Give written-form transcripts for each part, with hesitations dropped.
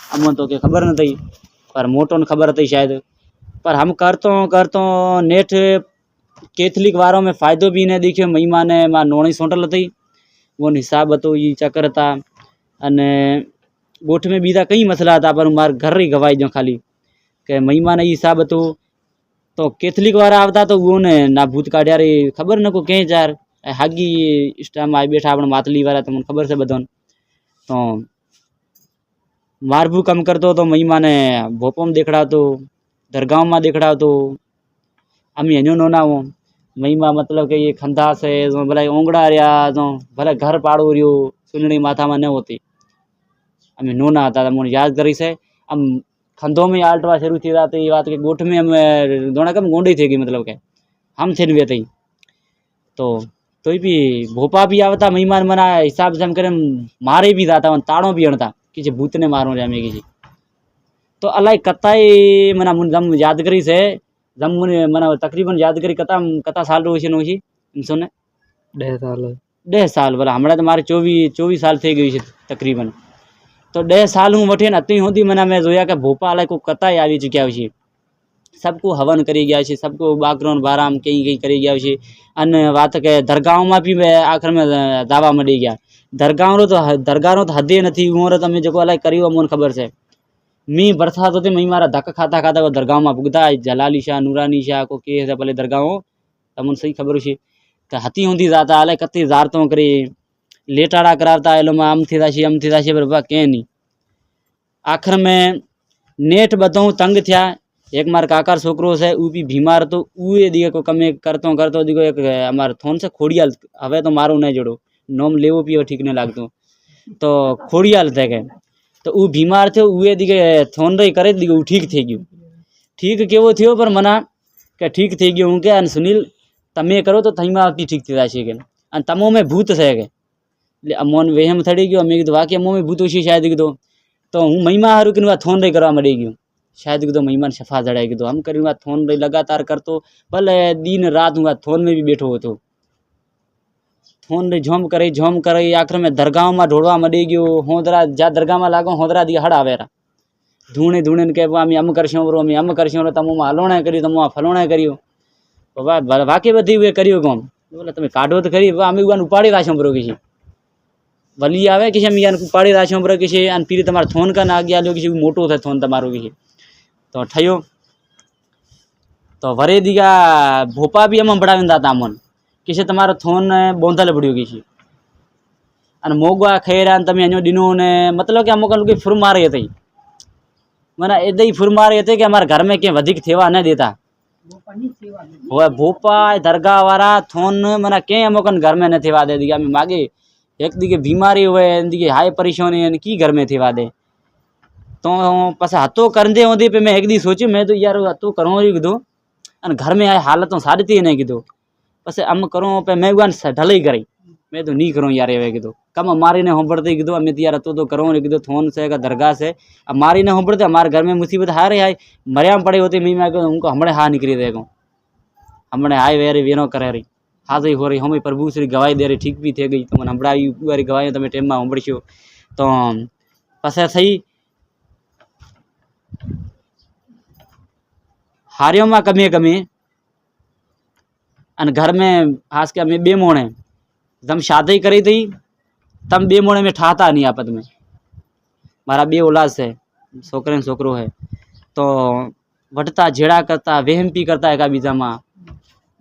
अमन तो के खबर न थी पर मोटो ने खबर थी शायद। पर हम करतो नेठ कैथलिक वारों में फायदो भी नहीं दिखो। महिमा ने मां नोणी सोटल थी वो हिसाब तो ये चक्कर था अने गोठ में बीजा कई मसला था पर मार घर ही गवाई जो खाली के महिमा ने हिसाब तो कैथलिक वारा आवता तो वो ने ना भूत काढ़िया रे खबर न को कहीं जार हागी इस टाइम आई बैठा अपने मातली वाला तमने खबर से बधन तो मारभू कम करतो तो महिमा ने भोपम देखड़ा तो दरगाह में देखड़ा तो अमी हजो नोना हो महिमा मतलब कि ये खंधा से जो भले ओंगड़ा रहा जो भले घर पाड़ो रियो सुननी माथा में न होती अमी नोना था मुझे याद करी से हम खंधों में आल्टवा शुरू थी जाती ये बात के गोठ में हम दोना कम गोंडी थी गई मतलब के हम थे वे थी तो भी भोपा भी आवता महिमान मना हिसाब से हम करे मारे भी जाता ताड़ो भी अणता कि भूत ने मारो जामे की तो अलाई कताई मना मुन जम याद करी से जम मुने मना तकरीबन याद करी कता साल रो छे नोशी इंसोने 10 साल भला हमड़ा तो मारे 24 साल थे गई तकरीबन तो 10 साल हूँ वठे अति होती मना मैं जोया के भोपा अलाई को कताई आई चुक्या है सबको हवन करी गया है सबको बाकरोन बाराम कई करी गया है अने बात के दरगाह में भी मैं आखिर में दावा मड़ी गया दरगाह तो हदे नहीं वो तमें जो अलाई करी मोन खबर से मी बरसात होती मई मारा धक्का खाता खाता वो दरगाह में पुगता जलाली शाह नूरानी शाह को के है भले दरगाह तमन सही खबर है कि हती होंदी जाता अलाई कती जारतों करी लेटाड़ा करावता एलो में अम थी पर बाबा के नहीं आखिर में नेठ बधो तंग थिया एक मार काकार छोकरो से ऊ भी बीमार तो उए दिए को कमे करतो दिगो एक हमार थोन से खोड़ियाल हवे तो मारो नहीं जोड़ो नोम लेवो पियो ठीक नहीं लागतो तो खोड़ियाल थे के तो ऊ बीमार थे उए दिगे थोन रही करे दिगो ठीक थे गयो ठीक केवो थियो पर मना के ठीक थे गयो हूँ के अन सुनील तमे करो तो थईमा आपकी ठीक थी जाशे के अन तमो में भूत से के ले अमोन वेहम थड़ी गयो अमे कीधुं वाके अमो में भूत होशी शायद कीधुं तो हूँ महिमा हारू कीधुं थोन रही करवा मड़ी गयो शायद कीधुं महिमा सफा जड़ाई कीधुं हम करी थोन रही लगातार करतो भले दिन रात हूँ थोन में भी बैठो होतो थोन रही झोम करे आखिर में दरगाह में ढोड़वा मड़ी गयो होदरा जा दरगाह में लागो होदरा दिया हड़ आवेरा धूणे के अमी अम करशो तमो हलोणे करियो तमो फलोणे करियो वाके बधी हुए करियो कोम बोले तमे काढो तो खरी अमी उन उपाड़ी राशो बरो किसी वली आवे किसी अमी उपाड़ी राशो बरो किसी अन पीरी तमार थोन का ना गया किसी मोटो थे थोन तमारो किसी तो ठयो तो वरे दिगा भोपा भी हम बढ़ाविंदा था मन किसी तमारो थोन बोंधल पड़ियो किसी अन मोगवा खेरा तमे अनो दिनो ने मतलब कि अमुक लोग फुर मारे थे मना एदा ही फुर मारे थे कि हमारे घर में के वधिक थेवा न देता वो भोपा दरगाह वाला थोन मना के अमुकन घर में न थेवा दे दिया मागे एक दिखे बीमारी हुए दिखे हाई परेशानी की घर में थेवा दे तो पस हतो करंदे होंदे पे मैं एक दी सोची मैं तो यार हतो करो री कीधो अन घर में आए हालत तो सारी थी नहीं कीधो पस अम करो पे मैं उन ढलई करी मैं तो नहीं करूँ यार ये कीधो कम मारी ने होंबड़ते कीधो अमे तो यार तो करो रे कीधो थोन से दरगाह से अब मारी ने होंबड़ते हमारे घर में मुसीबत हारे हाय मरियाम पड़े होते मी मैं उनको हमने हाँ निकली देखो हमने हाय वेरे वेनो करे रही हाजरी हो रही हमें प्रभु श्री गवाही दे रही ठीक भी थे गई तो मन हमारा वारी गवाही तमे टेम में होंबड़शो तो पस सही हारियों में कमी अन घर में खास के अमे बे मोणे जब शादी करी थी तम बे मोणे में ठाता नहीं आपत में मारा बे औलाद से छोकरे छोकरो है तो वटता झेड़ा करता वहम भी करता है का बीजा माँ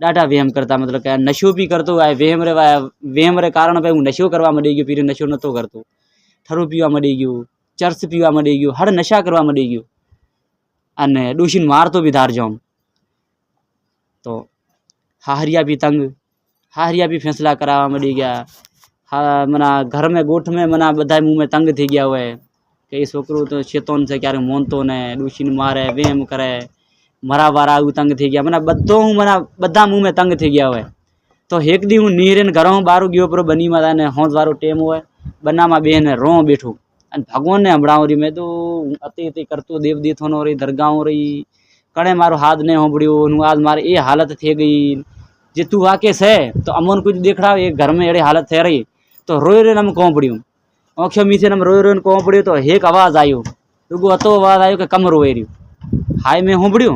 डाढ़ा वहम करता मतलब क्या नशो भी करतो है वहम रे कारण पे नशो करवा मड़ी गयो फिर नशो नतो करतो ठरू पीवा मड़ी गयो चर्च पीवा मड़ी गयो हर नशा करवा मड़ी गयो अने डूशीन मारतो भी धार जाऊँ तो हाहरिया भी फैसला करावा मड़ी गया हाँ मना घर में गोठ में मना बधाई मुँह में तंग थी गया हुए कि छोकरो तो चेतोन से क्यारे मोनतो ने डूशीन मारे वेम करे मरा वारा तंग थी गया मना बधो हूँ मना बधा मुँह में तंग थी गया हुए तो एक दी हूँ नीरेन घरों बारू गयो पर बनी में ने होंज वारो टेम हुए बना में बेन रो बैठो अन भगवान ने हमणाओ रही मैं तो अति करतो देव दीथोनो रही दरगाह रही कड़े मारो हाथ ने होंबड़ियो आज मारे ये हालत थे गई जे तू वाके से तो अमन कुछ देख रहा एक घर में एड़ी हालत थे रही तो रोए रोए हम कौन पड़ियो आँखों मीसे नम रोए रोए कौन पड़ियो तो एक आवाज़ आयो रुगो अतो आवाज़ आयो कि कम रोए रही हाय मैं होंभड़ियो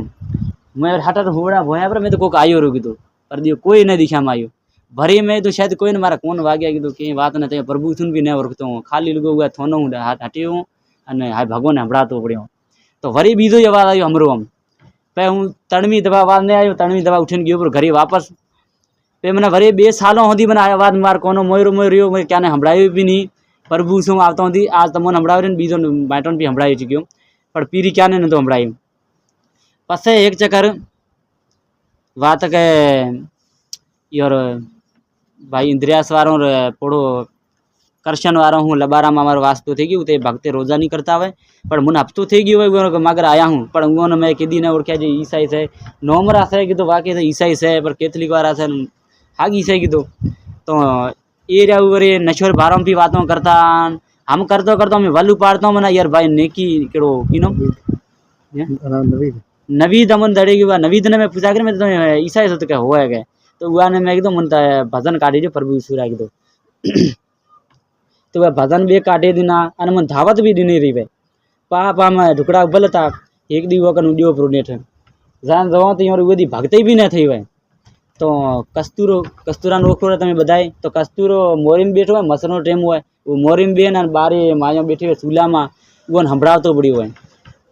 मैं हटा होड़ा भोया पर मैं तो कोक आयो रो कीधो पर दियो कोई न दिखा में आयो भरी में तो शायद कोई ने मारा कोन वाग्या कीधो कई बात न थे प्रभु सुन भी न ओळखतो खाली लुगो हुआ थोनो हूँ हाथ हटियो अने हाय भगवान हंभड़ातो पड़ियो तो वरी बीजो अवाज आयो हमरो आम पे हूँ तड़मी दवा आवाज नहीं आयो तड़मी दवा उठीने गयो पर घरे वापस पे मैंने वरी 2 सालों होंदी मैंने आवाज मार कोनो मोयरो मोयरो मैं क्या ने हंभड़ायो भी नहीं प्रभु શું આવતો હતી આજ તમને હંભળાવ્યો ને બીજો બાટોન બી હંભળાવી ચૂક્યો પણ પીરી ક્યાંને નતો હંભળાયું પછી એક ચક્કર વાત કે યોર ભાઈ ઇન્દ્રિયાસ વાળો પોડો કરશન વાળો હું લબારામાં મારો વાસ્તુ થઈ ગયું તે ભક્તે રોજા નહીં કરતા હોય પણ મને હપ્તું થઈ ગયું હોય માગર આયા હું પણ હું મેં કીધી ને ઓળખ્યા જે ઈસાઈ છે નોમરા છે કીધું બાકી ઈસાઈ છે પણ કેથલિક વાળા છે હાગ ઈસાઈ કીધું તો ये रे नशोर बारम भी बातों करता हम करते करते मैं वलू पाड़ता हूँ मना यार भाई नेकी केड़ो किनो नवीद अमन दड़ेगी हुआ नवीद ने मैं पूछा कर मैं तो ईसाई से तो क्या हुआ है तो हुआ ने मैं एकदम मन भजन काटे जो प्रभु ईश्वर की तो वह भजन भी काटे दीना अने मन धावत भी दी नहीं रही भाई पा में ढुकड़ा उबल था एक दी वो कन उड्यो प्रोनेट जान जवा तो यार वो दी भगते भी न थई भाई तो कस्तूरा रोकड़ो तमे बधाई तो कस्तूरो मोरी में बैठो है मसनो टेम हुआ वो मोरी में बेन बारे मायो बैठी हुई चूल्हा में वो हंभड़ावतो पड़ियो है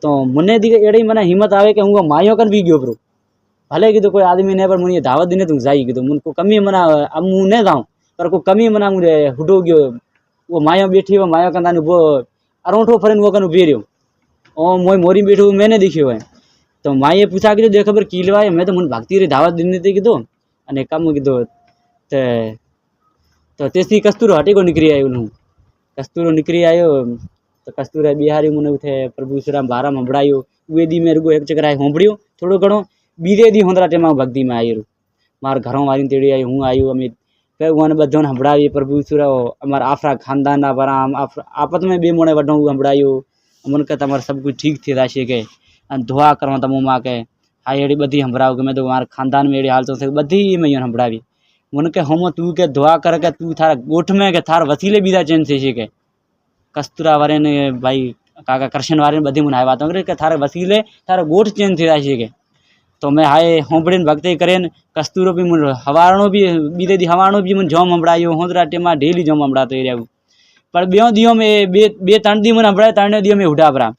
तो मने दी एड़ी मने हिम्मत आवे कि हूँ मायो कन भी गयो प्रो भले कीधु कोई आदमी ने पर मुझे दावत दीने तू जाई कीधु मुन को कमी मना अब मुँह नहीं जाऊँ पर को कमी मना मुझे हुडो गयो वो मायो बैठी हुआ मायो कन वो अरोठो फरीन वो कन उभी रहो ओ मोई मोरी बैठो मैंने दिखियो है तो माए पूछा कीधु देख खबर कीलवा मैं तो मुन भक्ति री दावत दीने थी कीधु अने कम कीधो तो तेसी कस्तूरो हटी को निकली आयो हूँ कस्तूरो निकली आयो तो कस्तूरा बिहारी मुने उठे प्रभु श्रीराम बारा में हंभड़ायो उए दी में रुगो एक चक्कर आए होंभड़ियो थोड़ो घणो बीजे दी होंदरा टेमा भक्ति में आयो मार घरों वाली तेड़ी आई हूँ आयो अमित पे उन बधों हंभड़ावी प्रभु ईश्वर अमार आफरा खानदान बरा आपत में बे मोणे वडो हंभड़ायो मन के तमार सब कुछ ठीक थी जाशे के दुआ करवा तमो मां के आ एड़ी बधी हंभड़ाव के मैं तो मार खानदान में एड़ी हालतो थे बधी में हंभड़ावी मन के हम तू के दुआ कर के तू थारा गोठ में के थार वसीले बीजा चेंज थे छे के कस्तूरा वारे ने भाई काका कृष्ण वारे बधी मन आया बात करे के थारे वसीले थारा गोठ चेंज थी जाशे के तो मैं हाय होंभड़ीने भक्ति करेन कस्तूरो भी मुन हवारणो भी बीजे दी हवारणो भी मुन जॉम हंभड़ायो होंदरा टेमा डेली जॉम हंभड़ातो ए रहू पर बेओ दियो में बे त्रण दी मन हंभड़ाय त्रण दियो में उठा परा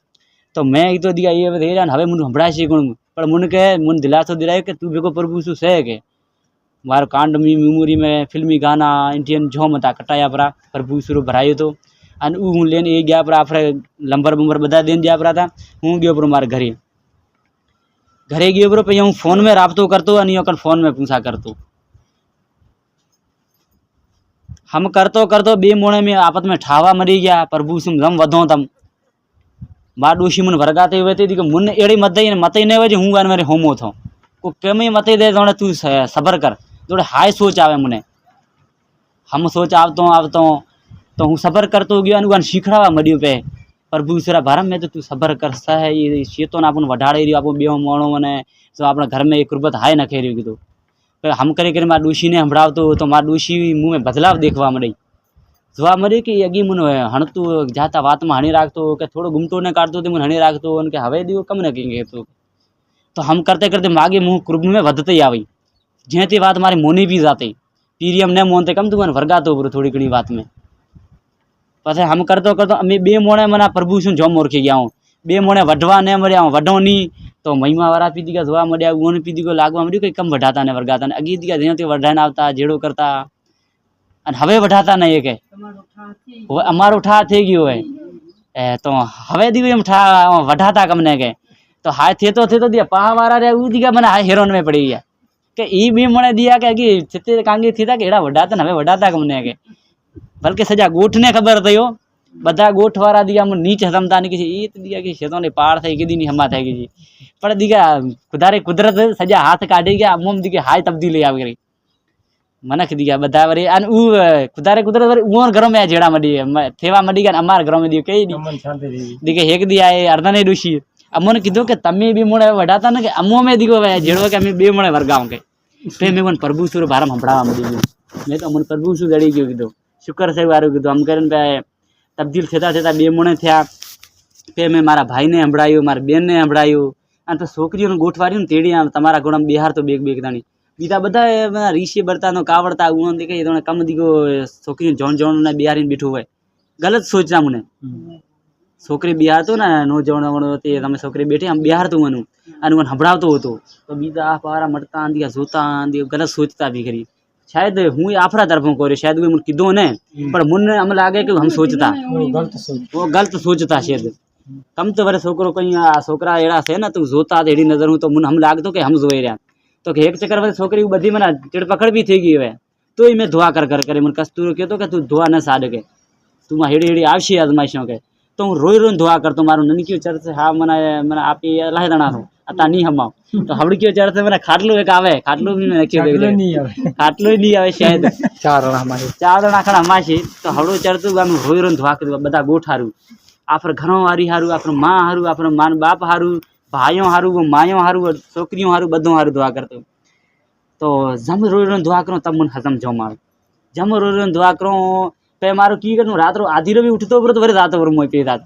तो मैं तो दिया ये हेरान हवे मुन हंभड़ाय छे कोण पर मुन के मुन दिलासो दिलायो कि तू बेको प्रभु शू से के मारो कांड में मेमोरी में फिल्मी गाना इंडियन जॉम था कटाया परा प्रभु शुरू भरायो तो अन हूँ लेन ए गया पर आपरे लंबर बंबर बधा देन गया परा था हूँ गयो पर मारे घरे गयो पर पे हूँ फोन में राबतो करतो अने यो कन फोन में पूछा करतो हम करतो करतो बे मोणे में आपत में ठावा मरी गया प्रभु सुम जम वधो तम मार डोशी मन वर्गाते हुए थे कि मुन एड़ी मत ही नहीं हुए हूँ गान मेरे होमो थो को कमी मत दे जोड़े तू सबर कर जोड़े हाय सोच आवे मुने हम सोच आवतो तो हूँ सबर करतो गयो अनुगान शीखड़ावा मड्यो पे प्रभु ईश्वरा भारम में तो तू सबर कर सह ये शेतोन आपन वढाड़े रही आपो बेहो मोणो मने तो अपना घर में एक कुर्बत हाय न खेरी कीधु हम करे करे मार डोशी ने हंभड़ावतो तो मार डोशी मुँह में बदलाव देखवा मळी જોવા મળે કે અગી મને હણતું જાતા વાતમાં હણી રાખતો કે થોડો ગુમટો ને કાઢતો તે મને હણી રાખતો અને કે હવે દીવો કમ ને કહેંगे तो हम करते करते मागे मुँह क्रुब में વધતી આવી જ્યાંથી વાત મારી મોની भी जाती पीरियम ने मोनते कम तुमने वर्गातो पूरो थोड़ी घणी बात में पाछे हम करतो करतो अमे बे मोणे मना प्रभु शुं जोम ओळखी गया हूँ बे मोणे वढवा ने मळ्या वढो नी तो महिमा वारा पीधी का जोवा मळ्या ओन पीधी को लागवा मळ्यो कि कम वढाता ने वर्गाता ने अगी दिया ज्यांથી वढाने आवता जेड़ो करता અને હવે વઢાતા નહીં કે અમારો ઠા થઈ ગયો હે તો હવે દીવ એમ ઠા વઢાતા કમને કે તો હાય થેતો દિયા પાવારા રે ઉ દીગા મને હાય હેરોન में पड़ी गया કે ઈ બી મને દિયા કે અગી છતે કાંગી થીતા કે એડા વઢાતા ને હવે વઢાતા કમને કે बल्कि सजा गोठ ने खबर थयो बधा गोठ वारा दिया मन नीचे समता नहीं किसी ई दिया कि शेतों ने पार थे कि दी हमा थे कि पर दिया खुदारे कुदरत सजा हाथ काढी गया मोम दिके हाय तब्दीली आ गई मनख दिया बधा वरी अन उ खुदारे कुदरत वरी उन घर में जेड़ा मडी थेवा मडी गया अमार घर में दियो कई दिके एक दिया ए अर्धा ने डूशी अमन कीधो के तमे बी मोणे वडाता ने के अमो में दिगो जेड़ो के अमे बे मोणे वर्गाव के पे में मन प्रभु सुर भारम हंभड़ावा मडी मैं तो अमन प्रभु सु जड़ी गयो कीधो शुक्र से वारो कीधो हम करन पे तब्दील थता थता बे मोणे थया पे मैं मारा भाई ने संभळाયું, मारी बेन ने संभळाયું, અને તો છોકરીઓને ગોઠવાર્યું ને તેડી આમ તમારા ગોળામાં બિહાર તો બેગ બેગ દાણી બીજા બધા રીશી બરતા નો કાવડતા ઉન દેખે તો કમ દીકો છોકરી જોન જોન ને બિહારીને બેઠું હોય ગલત સોચના મને છોકરી બિહારતો ને નો જવણવણો તે તમે છોકરી બેઠી આમ બિહારતો મનું અને મને સંભળાવતો હતો તો બીજા પારા મટતા આંદિયા જોતા આંદિયા ગલત સોચતા भी કરી शायद હું આફરા તરફોं કર્યો शायद वो મને કીધો ને પણ મને અમ લાગે કે हम सोचता वो गलत सोचता शायद कम तो वरे छोकरो कहीं आ छोकरा एड़ा छे ने तू जोता एड़ी नजर हूँ तो मन हम लागतो कि हम जोई रहा तो एक चक्कर वरे छोकरी बधी मना चिड़पकड़ भी थी गई है तो मैं धोआ कर कर करे मन कस्तूर कहतो कि तू धोआ न साड के तू मा हेड़ी हेड़ी आवशी आजमाइशों के तो हूँ रोई रोई धोआ करतो मारू ननक्यू चर्च हाँ मना मना आपी लाहे दणा हो अता नहीं हमाओ तो हवड़क्यो चर्च मने खाटलो एक आवे खाटलो भी नक्यो देख खाटलो ही नहीं आवे शायद चार जणा खड़ा माशी तो हवड़ो चर्च आम रोई रोई धोआ कर बधा गोठारू आपरे घरों वारी हारू आपरे माँ हारू आपरे मान बाप हारू भाइयों हारू मायों हारू छोकरियों हारू बधुं हारू दुआ करतो तो जम रोई रोई दुआ करो तब मन हजम जो मारो जम रोई रोई दुआ करो पे मारो की करूँ रात रो आधी रो भी उठतो बरो तो वरी रात वर मोय पे रात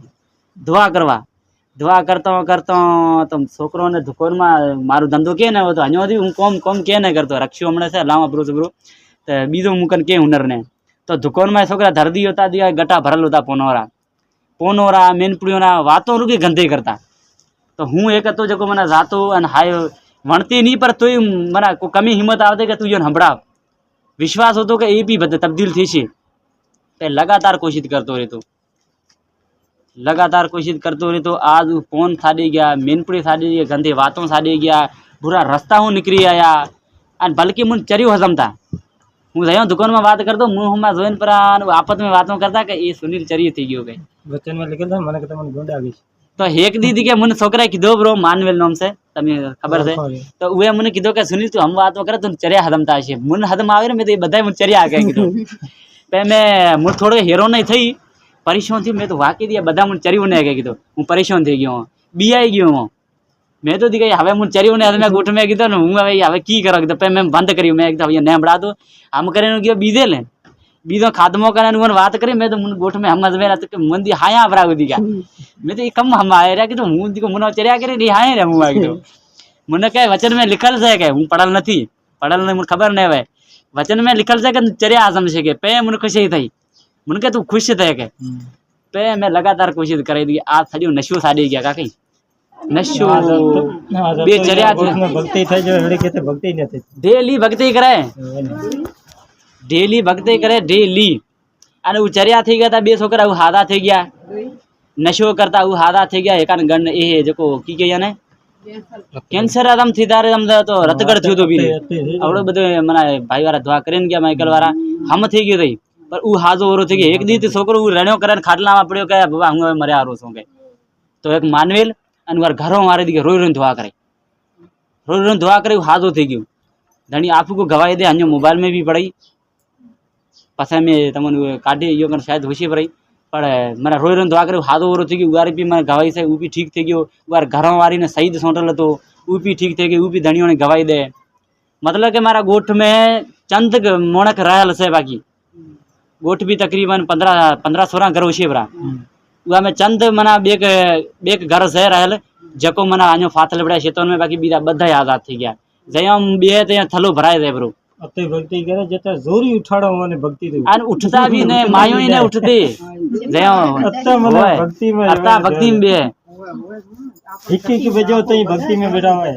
दुआ करवा दुआ करतो करतो तो छोकरो ने दुकान में मारो धंधो के ने तो हजो हूँ कोम कोम के ने करतो रक्षो हमणे से लावा ब्रो ब्रो तो बीजो मुकन के हुनर ने तो दुकान में छोकरा धरदी होता दिया गटा भरल होता पोनोरा मेनपुड़ियों वातों रूपी गंदे करता तो हूँ एक तो जो मना जातो अने हाय वणती नहीं पर तो मना को कमी हिम्मत आवते कि तू जो संभळा विश्वास होतो कि ये भी तब्दील थी ते लगातार कोशिश करतो रहतो लगातार कोशिश करतो रहतो आज फोन साड़ी गया मेनपुड़ी साड़ी गया गंदे वातों साड़ी गया बुरा रास्ता हूँ निकली आया अने बल्कि मुझ चरियो हजमता हूँ जयो दुकान में बात करतो मुँह में जोइन पर आपस में बातों करता कि ये सुनील चरियो थी गयो गई वचन में लिखेल था મને કે તમને ગોંડા આવી तो एक दीदी के मन छोकरा कीधो ब्रो मानवेल नाम से तमे खबर है तो उहे मने कीधो के सुनील तू हम बात करे तू चरिया हदमता छे मन हदम आवे ने मैं तो बधाय मन चरिया आ कीधो पे मैं मुझ थोड़ो हेरो नहीं थई परेशान थी मैं तो वाकी दिया बधा मन चरियो ने कीधो हूँ परेशान थई गयो बीआई गयो हूँ मैं तो दिखे हवे मुझ चरियो ने मैं गोठ में कीधो ने हूँ हवे की करो कीधो पे मैं बंद कर्यो मैं कीधो ने बढ़ा दो हम करे गयो बीजे ले बीजो खादमो करने वन बात करी मैं तो मुन गोठ में हम में तो मंदी हाया बराबर दिया मैं तो ये कम हम आए रहा कि तो मुन दिको मुना चरिया करे नहीं हाए रे मुआ की तो मुने कहे वचन में लिखल है के हूँ पढ़ल नहीं पढ़ल नहीं मुझे खबर नहीं है वचन में लिखल है कि चरिया आजम से के पे मुन खुशी थी मुन के तू खुश थे के पे मैं लगातार कोशिश कर दी आज सॼो नशो साड़ी गया काकी नशो बे चरिया ભક્તિ થઈ જો એડી કે ભક્તિ નથી डेली भक्ति करे डेली भक्ति करे डेली अने वो चरिया थी गया था बे छोकरा वो हादा थी गया नशो करता वो हादा थी गया एकान गण ए जको की कहिया ने कैंसर आदम थी दारे आम तो रतगढ़ थयो तो भी आवड़ो बधो मना भाई वाला दुआ करेन गया माइकल वाला हम थी गयो थई पर वो हाजो ओरो थी गयो एक दी छोकरो वो रण्यो करन खाटला में पड़्यो के बाबा हम मरे आरो छो के तो एक मानवेल अने वार घरों मारे दी रोई रोई दुआ करे वो हाजो थी गयो धणी आपू को गवाही दे अन्य मोबाइल में भी पड़ी पाछा में तमने काढी यो कर शायद होशी पड़ी पर मने रोई रोई दुआ करे हादो ओरो थी गयो वार भी मैं गवाही से वो भी ठीक थी गयो वार घरों वारी ने शहीद सोटल तो वो भी ठीक थी गई वो भी धणियों ने गवाही दे मतलब कि मारा गोठ में चंद मोणक रहल से बाकी गोठ भी तकरीबन 15-16 घर होशी बरा उहा में चंद मना बेक घर से रहल जको मना आनो फाथल पड़ा शेतोन में बाकी बीजा बधा आजाद थी गया जयम बे ते थलो भराय दे ब्रो अते भक्ति करे जता जोरी उठाड़ो माने भक्ति दे अन उठता भी ने मायो ही ने उठते जयो अत्ता माने भक्ति में अत्ता भक्ति में बे हिक्की की बजो तई भक्ति में बैठा है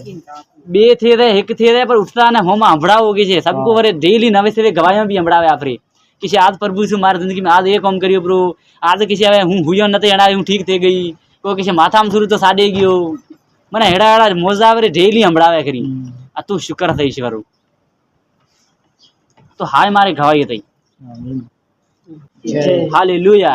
बे थे रे एक थे रे पर उठता ने होमा हंभड़ा होगी छे सबको वरे डेली नवे से गवाहियां भी हंभड़ावे आपरे किसी आज प्रभु से मार जिंदगी में आज ये काम करियो ब्रो आज किसी आवे हूं हुयो नते एना हूं ठीक थे गई को किसी माथा में शुरू तो साडे गयो मने हेड़ा हेड़ा मोजा वरे डेली हंभड़ावे करी आ तू शुक्र थई ईश्वरो तो हाय मारे गवाही थई हालेलुया।